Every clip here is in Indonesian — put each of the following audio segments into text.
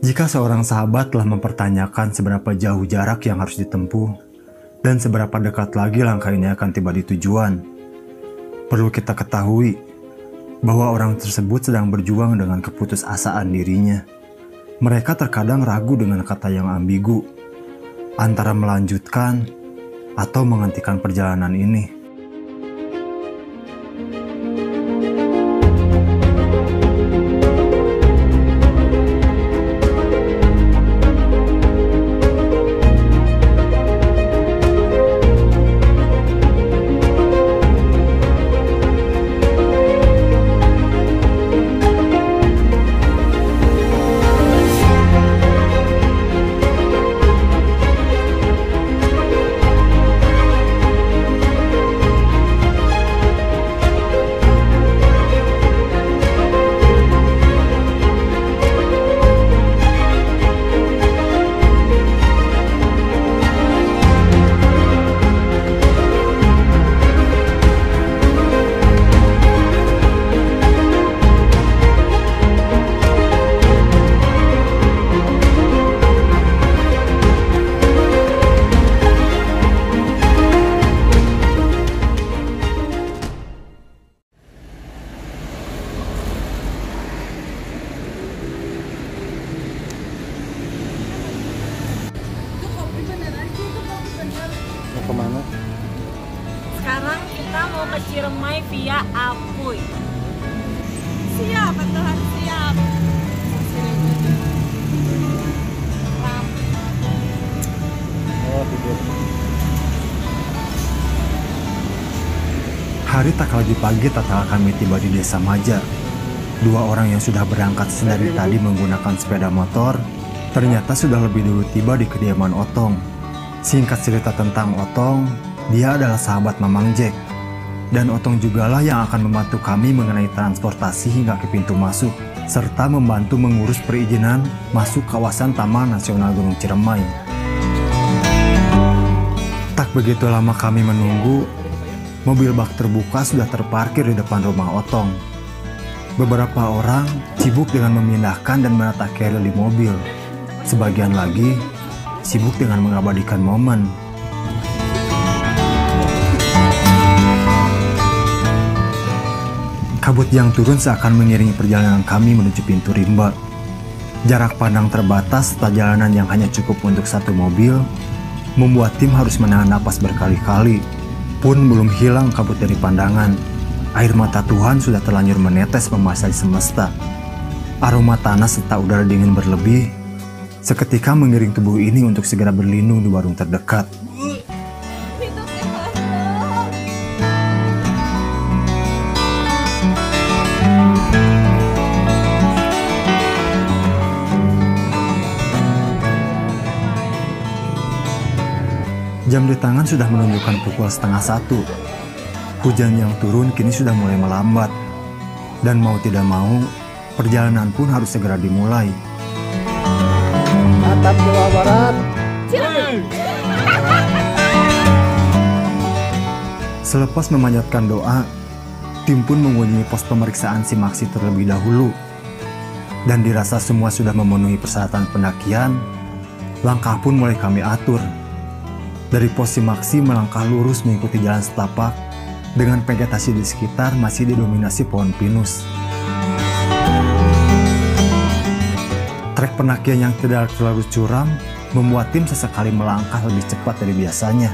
Jika seorang sahabat telah mempertanyakan seberapa jauh jarak yang harus ditempuh dan seberapa dekat lagi langkah ini akan tiba di tujuan, perlu kita ketahui bahwa orang tersebut sedang berjuang dengan keputusasaan dirinya. Mereka terkadang ragu dengan kata yang ambigu, antara melanjutkan atau menghentikan perjalanan ini. Mau kemana? Sekarang kita mau ke Ciremai via Apuy. Siap, Tuhan, siap. Oh, tidur. Hari tak lagi pagi tatkala kami tiba di Desa Maja. Dua orang yang sudah berangkat sedari tadi menggunakan sepeda motor, ternyata sudah lebih dulu tiba di kediaman Otong. Singkat cerita tentang Otong, dia adalah sahabat Mamang Jack. Dan Otong jugalah yang akan membantu kami mengenai transportasi hingga ke pintu masuk, serta membantu mengurus perizinan masuk kawasan Taman Nasional Gunung Ciremai. Tak begitu lama kami menunggu, mobil bak terbuka sudah terparkir di depan rumah Otong. Beberapa orang sibuk dengan memindahkan dan menata keril di mobil. Sebagian lagi sibuk dengan mengabadikan momen. Kabut yang turun seakan mengiringi perjalanan kami menuju pintu rimba. Jarak pandang terbatas serta jalanan yang hanya cukup untuk satu mobil membuat tim harus menahan napas berkali-kali. Pun belum hilang kabut dari pandangan, air mata Tuhan sudah terlanjur menetes membasahi semesta. Aroma tanah serta udara dingin berlebih seketika mengiring tubuh ini untuk segera berlindung di warung terdekat. Jam di tangan sudah menunjukkan pukul 12:30. Hujan yang turun kini sudah mulai melambat. Dan mau tidak mau, perjalanan pun harus segera dimulai. Atap Jawa Barat. Selepas memanjatkan doa, tim pun mengunjungi pos pemeriksaan Simaksi terlebih dahulu. Dan dirasa semua sudah memenuhi persyaratan pendakian, langkah pun mulai kami atur. Dari pos Simaksi melangkah lurus mengikuti jalan setapak dengan vegetasi di sekitar masih didominasi pohon pinus. Trek pendakian yang tidak terlalu curam membuat tim sesekali melangkah lebih cepat dari biasanya.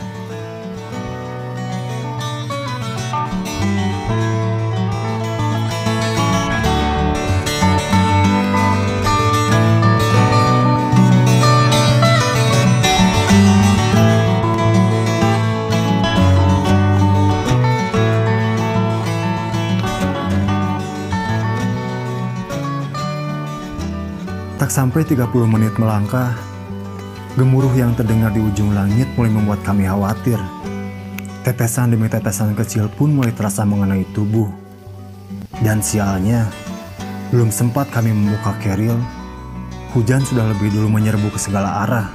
Tak sampai 30 menit melangkah, gemuruh yang terdengar di ujung langit mulai membuat kami khawatir. Tetesan demi tetesan kecil pun mulai terasa mengenai tubuh. Dan sialnya, belum sempat kami membuka keril, hujan sudah lebih dulu menyerbu ke segala arah.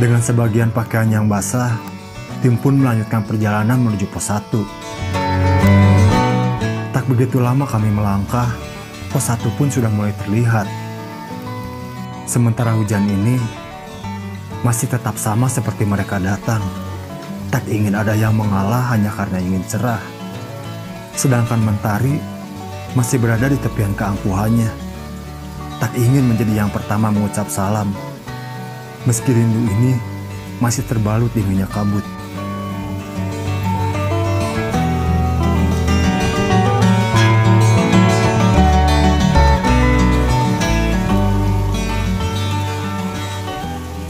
Dengan sebagian pakaian yang basah, tim pun melanjutkan perjalanan menuju pos 1. Tak begitu lama kami melangkah, pos 1 pun sudah mulai terlihat. Sementara hujan ini masih tetap sama seperti mereka datang. Tak ingin ada yang mengalah hanya karena ingin cerah. Sedangkan mentari masih berada di tepian keangkuhannya. Tak ingin menjadi yang pertama mengucap salam. Meski rindu ini masih terbalut di minyak kabut.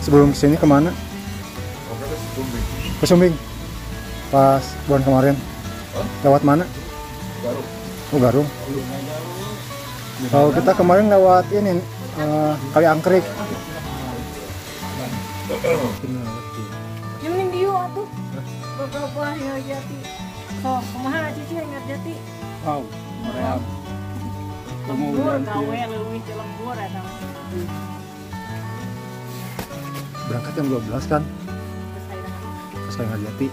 Sebelum kesini kemana? Ke Sumbing. Pas bulan kemarin. Lewat mana? Oh, Garung. Kalau kita kemarin lewat ini Kali Angkrik. Yang diu atuh. Beberapa ya jati. So, kumaha cici ingat jati. Wow, Korea. Lembur gawe leuwih teh lembur eta. Berangkat jam 12 kan? Pas Kali Jati.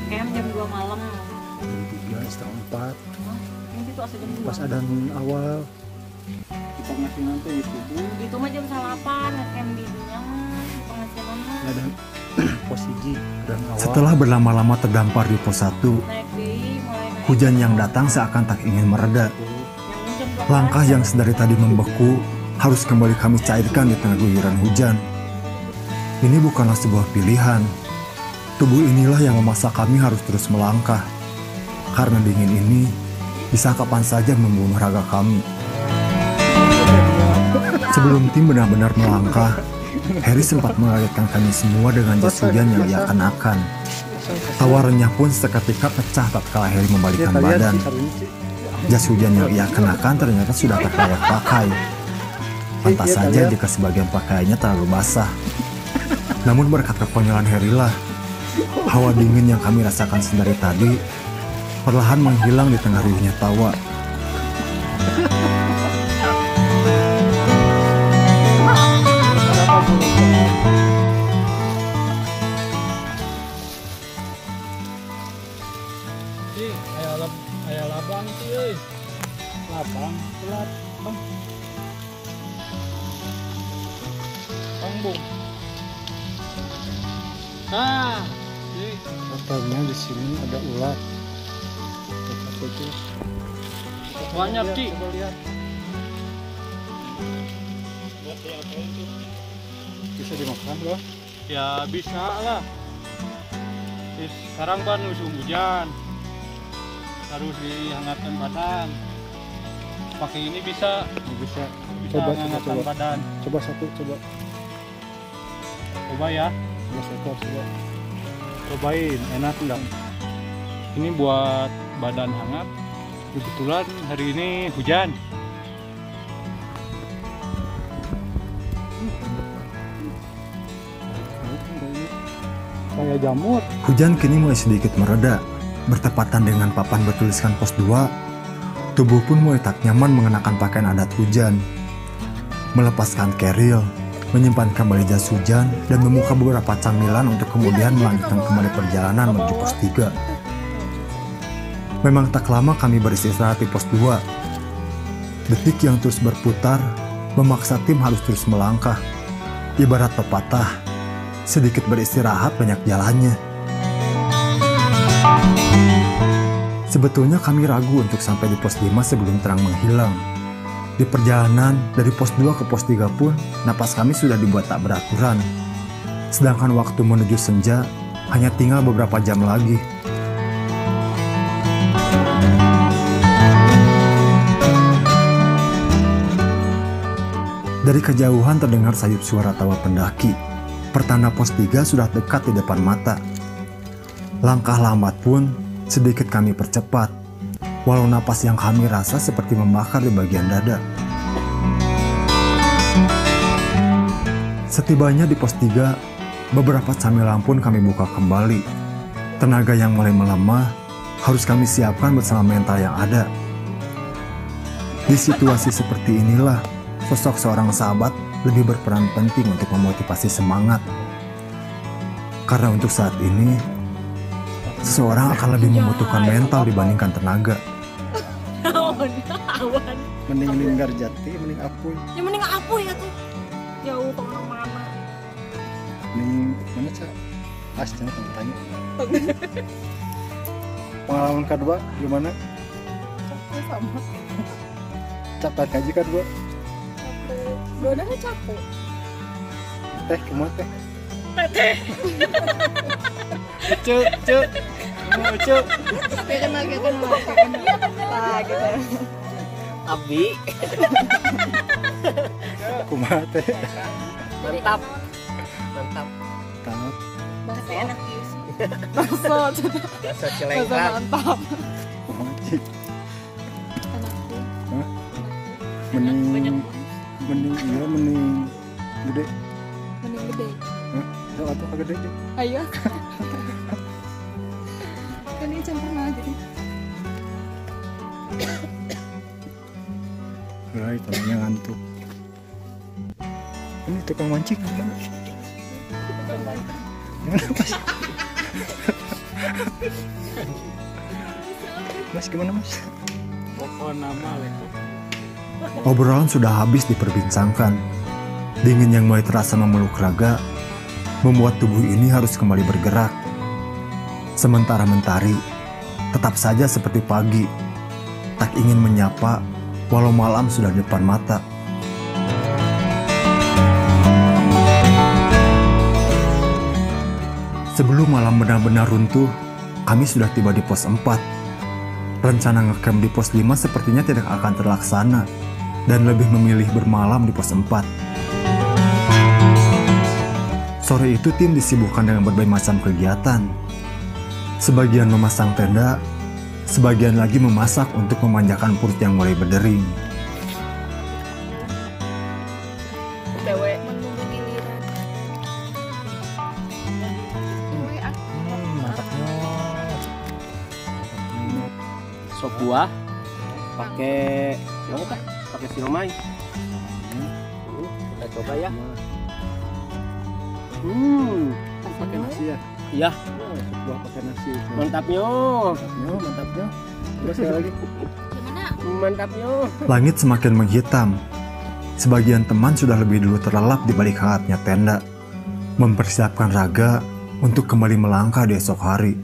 Camp jam 2 malam. Jam 3, setengah 4. Ini itu asa jam 2. Pas adzan awal. Kita ngasih nanti itu. Itu mah jam 8 camp di dinya pengasilan mah. Ada pos 1 dan awal. Setelah berlama-lama terdampar di pos 1, Naik deui mulai naik. hujan yang datang seakan tak ingin mereda. Yang jam 12. Langkah yang sedari tadi membeku harus kembali kami cairkan di tengah guyuran hujan. Ini bukanlah sebuah pilihan. Tubuh inilah yang memaksa kami harus terus melangkah. Karena dingin ini bisa kapan saja membunuh raga kami. Sebelum tim benar-benar melangkah, Heri sempat mengagetkan kami semua dengan jas hujan yang ia kenakan. Tawarannya pun seketika pecah tatkala Heri membalikkan badan. Jas hujan yang ia kenakan ternyata sudah tak layak pakai. Pantas saja jika sebagian pakaiannya terlalu basah. Namun berkat kekonyolan Herilah, hawa dingin yang kami rasakan sedari tadi perlahan menghilang di tengah riuhnya tawa. Aya labang sih euy. Labang, pelat, Bang. Bang Bung. Nah, katanya di sini ada ular. Apa itu? Banyak Ci. Coba lihat. Bisa dimakan loh? Ya bisa lah. Sekarang kan musim hujan, harus dihangatkan badan. Pakai ini bisa Coba menghangatkan badan. Coba satu, coba. Coba ya. Coba sekor, coba. Cobain, enak enggak? Ini buat badan hangat. Kebetulan hari ini hujan. Kayak jamur. Hujan kini mulai sedikit mereda. Bertepatan dengan papan bertuliskan pos 2, tubuh pun mulai tak nyaman mengenakan pakaian adat hujan. Melepaskan keril, menyimpan kembali jas hujan, dan membuka beberapa camilan untuk kemudian melanjutkan kembali perjalanan menuju pos 3. Memang tak lama kami beristirahat di pos 2. Detik yang terus berputar memaksa tim harus terus melangkah. Ibarat pepatah, sedikit beristirahat banyak jalannya. Sebetulnya kami ragu untuk sampai di pos 5 sebelum terang menghilang. Di perjalanan dari pos 2 ke pos 3 pun, napas kami sudah dibuat tak beraturan. Sedangkan waktu menuju senja hanya tinggal beberapa jam lagi. Dari kejauhan terdengar sayup suara tawa pendaki. Pertanda pos 3 sudah dekat di depan mata. Langkah lambat pun sedikit kami percepat, walau napas yang kami rasa seperti membakar di bagian dada. Setibanya di pos 3, beberapa camilan pun kami buka kembali. Tenaga yang mulai melemah harus kami siapkan bersama mental yang ada. Di situasi seperti inilah, sosok seorang sahabat lebih berperan penting untuk memotivasi semangat. Karena untuk saat ini, seseorang akan lebih membutuhkan mental dibandingkan tenaga. Awan. Mending Linggar Jati, mending Apuy. Yang mending apa ya tuh? Jauh kemana-mana. Mending mana Cak? Jangan kamu tanya. Pengalaman kedua gimana? Sama. Capek kaji kedua. Dua-duanya capek. Teh kemana teh? Teh. Cuk. Kayak kenal. Nah, gitu. Abi Kumaha teh? mantap Tamat. Tapi enak sih. Bakso. rasa Bakso celengkang mantap. Kumaha cik? Enak sih. Mending gede. Mending gede. Hah? Atau gede cik? Ayo. Kan ini pernah jadi. Right, tangannya ngantuk. Ini tukang mancing gimana? Mas gimana mas? Pokok nama leko. Obrolan sudah habis diperbincangkan. Dingin yang mulai terasa memeluk raga membuat tubuh ini harus kembali bergerak. Sementara mentari tetap saja seperti pagi, tak ingin menyapa walau malam sudah di depan mata. Sebelum malam benar-benar runtuh, kami sudah tiba di pos 4. Rencana ngecamp di pos 5 sepertinya tidak akan terlaksana dan lebih memilih bermalam di pos 4. Sore itu tim disibukkan dengan berbagai macam kegiatan. Sebagian memasang tenda, sebagian lagi memasak untuk memanjakan perut yang mulai berdering. Cewek. Menunggu giliran. Mantapnya. sop buah pakai apa kak? Pakai siomay. Kita coba ya. Pakai nasi ya? Iya, Buah pakai nasi. mantapnya. Mantapnya. Terus sekali lagi. Gimana? Mantapnya. Langit semakin menghitam. Sebagian teman sudah lebih dulu terlelap di balik hangatnya tenda, mempersiapkan raga untuk kembali melangkah di esok hari.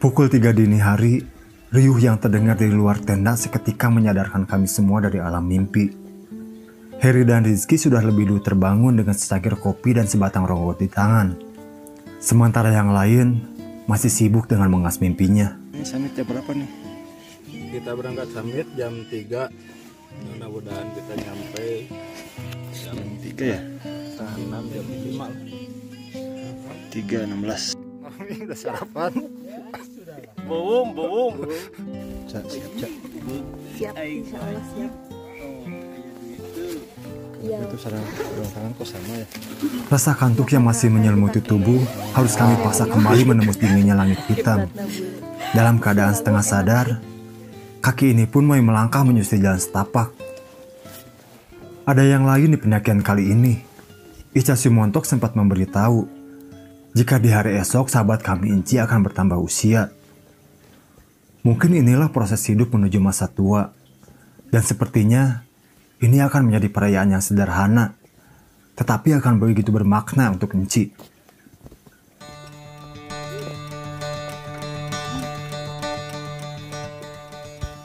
Pukul 3 dini hari, riuh yang terdengar dari luar tenda seketika menyadarkan kami semua dari alam mimpi. Heri dan Rizky sudah lebih dulu terbangun dengan secangkir kopi dan sebatang rokok di tangan. Sementara yang lain masih sibuk dengan mengas mimpinya. Ini summit jam berapa nih? Kita berangkat summit jam 3. Mudah-mudahan kita nyampe jam 3 ya? setengah 6 jam 5. 3.16. Ini udah sarapan. Boom. Siap. Siap. Insya Allah siap. Iya. Itu sarapan kok sama ya? Rasa kantuk yang masih menyelimuti tubuh harus kami paksa kembali menembus dinginnya langit hitam. Dalam keadaan setengah sadar, kaki ini pun mulai melangkah menyusuri jalan setapak. Ada yang lain di pendakian kali ini. Ica Simontok sempat memberitahu jika di hari esok sahabat kami Inci akan bertambah usia. Mungkin inilah proses hidup menuju masa tua. Dan sepertinya ini akan menjadi perayaan yang sederhana, tetapi akan begitu bermakna untuk Inci.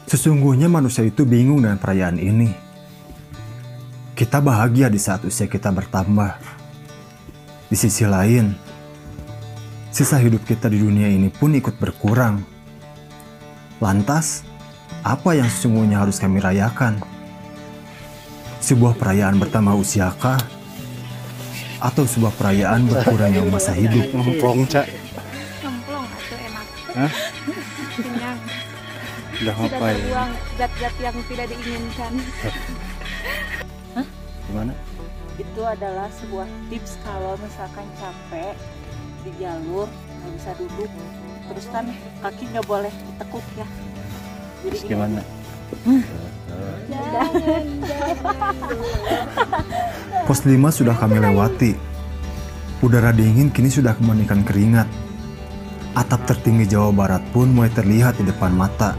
Sesungguhnya manusia itu bingung dengan perayaan ini. Kita bahagia di saat usia kita bertambah. Di sisi lain, sisa hidup kita di dunia ini pun ikut berkurang. Lantas, apa yang sesungguhnya harus kami rayakan? Sebuah perayaan bertambah usiakah? Atau sebuah perayaan berkurangnya masa hidup? Ngomplong, Cak. Cemplong atau enak. Hah? Kenyang. Udah Sudah ngapain? terbuang zat-zat yang tidak diinginkan. Gimana? Itu adalah sebuah tips kalau misalkan capek di jalur nggak bisa duduk, terus kan kaki nggak boleh ditekuk ya. Jadi Terus gimana? Pos 5 sudah kami lewati. Udara dingin kini sudah memanikan keringat. Atap tertinggi Jawa Barat pun mulai terlihat di depan mata.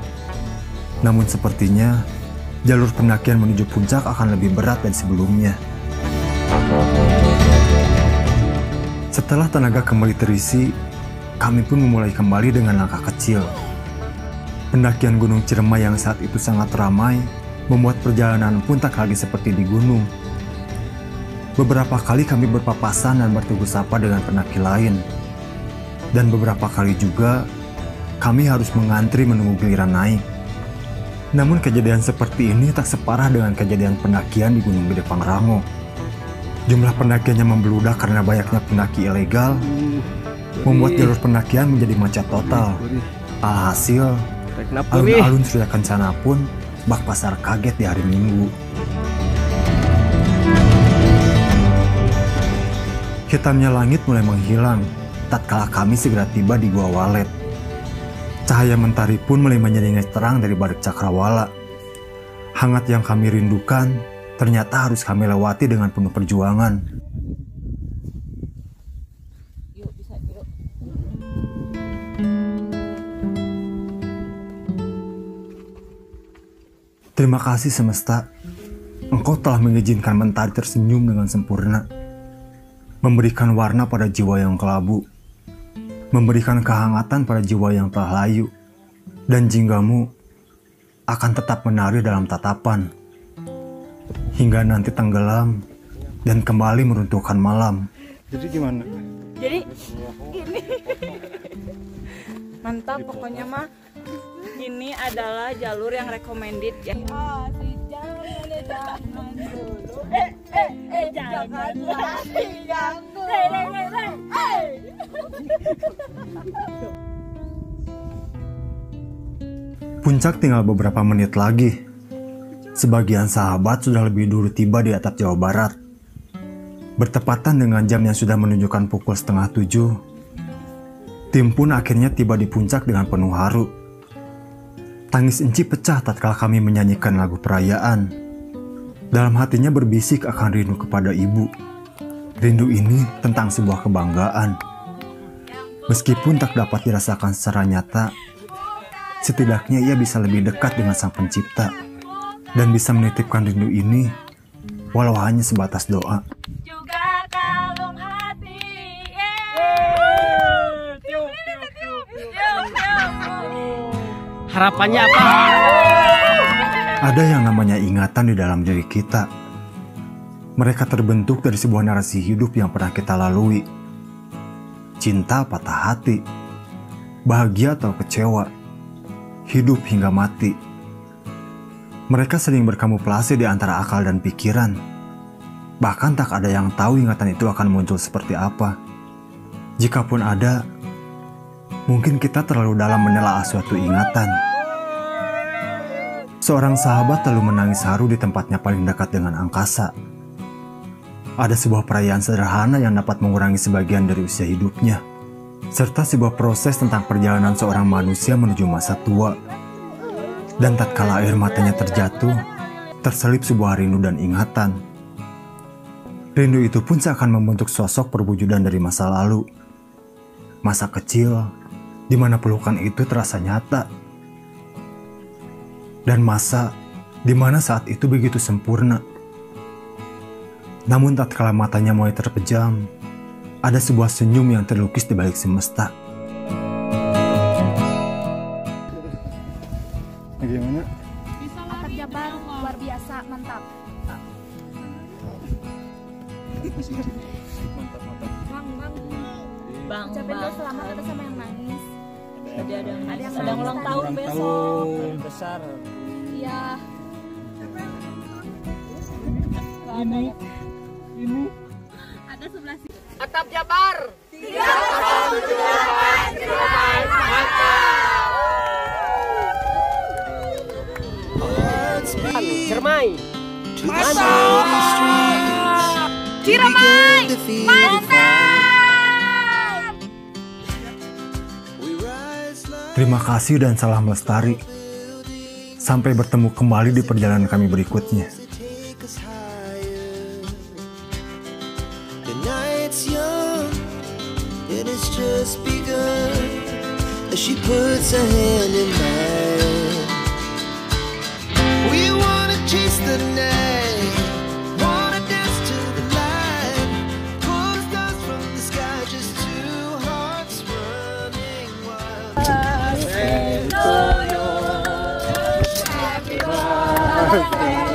Namun sepertinya jalur pendakian menuju puncak akan lebih berat dari sebelumnya. Setelah tenaga kembali terisi, kami pun memulai kembali dengan langkah kecil. Pendakian Gunung Ciremai yang saat itu sangat ramai membuat perjalanan pun tak lagi seperti di gunung. Beberapa kali kami berpapasan dan bertegur sapa dengan pendaki lain. Dan beberapa kali juga kami harus mengantri menunggu giliran naik. Namun kejadian seperti ini tak separah dengan kejadian pendakian di Gunung Gede Pangrango. Jumlah pendakiannya membludak karena banyaknya pendaki ilegal, membuat jalur pendakian menjadi macet total. Alhasil, alun-alun Surya Kencana pun bak pasar kaget di hari Minggu. Hitamnya langit mulai menghilang tatkala kami segera tiba di Gua Walet. Cahaya mentari pun mulai menyelingat terang dari balik cakrawala. Hangat yang kami rindukan ternyata harus kami lewati dengan penuh perjuangan. Terima kasih semesta, Engkau telah mengizinkan mentari tersenyum dengan sempurna, memberikan warna pada jiwa yang kelabu, memberikan kehangatan pada jiwa yang telah layu, dan jinggamu akan tetap menari dalam tatapan, hingga nanti tenggelam dan kembali meruntuhkan malam. Jadi gimana? Jadi ini mantap pokoknya mah. Ini adalah jalur yang recommended ya. Puncak tinggal beberapa menit lagi. Sebagian sahabat sudah lebih dulu tiba di atap Jawa Barat. Bertepatan dengan jam yang sudah menunjukkan pukul 6:30, tim pun akhirnya tiba di puncak dengan penuh haru. Tangis Enci pecah tatkala kami menyanyikan lagu perayaan. Dalam hatinya berbisik akan rindu kepada ibu. Rindu ini tentang sebuah kebanggaan. Meskipun tak dapat dirasakan secara nyata, setidaknya ia bisa lebih dekat dengan Sang Pencipta dan bisa menitipkan rindu ini walau hanya sebatas doa. Juga kalung hati. Harapannya apa? Ada yang namanya ingatan di dalam diri kita. Mereka terbentuk dari sebuah narasi hidup yang pernah kita lalui. Cinta, patah hati, bahagia atau kecewa, hidup hingga mati. Mereka sering berkamuflase di antara akal dan pikiran. Bahkan tak ada yang tahu ingatan itu akan muncul seperti apa. Jikapun ada, mungkin kita terlalu dalam menelaah suatu ingatan. Seorang sahabat lalu menangis haru di tempatnya paling dekat dengan angkasa. Ada sebuah perayaan sederhana yang dapat mengurangi sebagian dari usia hidupnya, serta sebuah proses tentang perjalanan seorang manusia menuju masa tua. Dan tatkala air matanya terjatuh, terselip sebuah rindu dan ingatan. Rindu itu pun seakan membentuk sosok perwujudan dari masa lalu. Masa kecil, di mana pelukan itu terasa nyata. Dan masa di mana saat itu begitu sempurna. Namun tatkala matanya mulai terpejam, ada sebuah senyum yang terlukis di balik semesta. Gimana? Atap Jabar luar biasa, mantap. Bang, Ucapin dulu selamat atas sama yang nangis. ada yang nangis ulang tadi. tahun besok. Besar. Iya. Ada sebelah sini. Atap Jabar. Ciremai. Ciremai, mantap! Terima kasih dan salam lestari. Sampai bertemu kembali di perjalanan kami berikutnya. The night's young, it has just begun. As she puts her hand in mine, we wanna chase the night, wanna dance to the light, pull the stars from the sky, just two hearts running wild. Happy birthday.